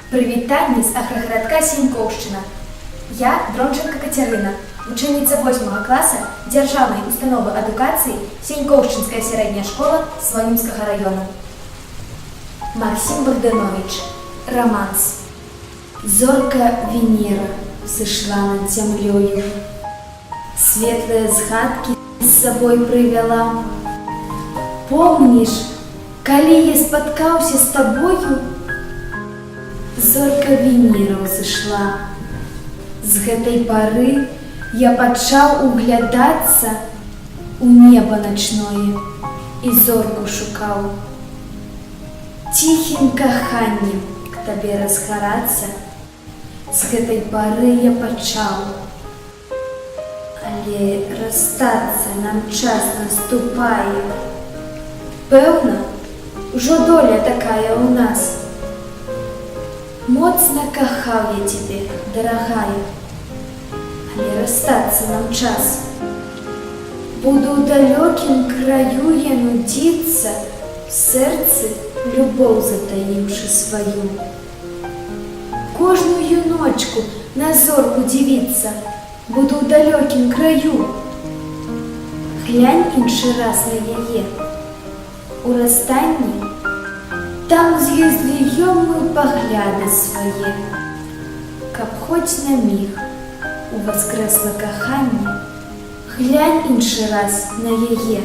Прывітанне з аграгарадка Сенькоўшчына. Я Дронченко Катерина, ученица 8 класса Дзяржаўнай установы адукацыі Сенькоўшчынская сярэдняя школа Слонімскага района. Максим Богданович. Романс. Зорка Венера сышла над зямлёю. Светлые згадкі з сабой прывяла. Помніш, калі я спаткаўся з табою, зорка Венера ўзышла. З гэтай пары я пачаў углядацца у неба начное і зорку шукаў. Ціхім каханнем к табе разгарацца з гэтай пары я пачаў. Але расстацца нам час наступае. Пэўна, ужо доля такая ў нас. Моцна кахаў я цябе, дарагая, але расстацца нам час. Буду ў далёкім краю я нудзіцца, в сэрцы любоў затаіўшы сваю. Кожную ночку на зорку дзівіцца, буду ў далёкім краю. Глянь іншы раз на яе. У расстанні там з ёй зліём мы пагляды свае. Каб хоць на міг у воскрэсла каханне, глянь іншы раз на яе.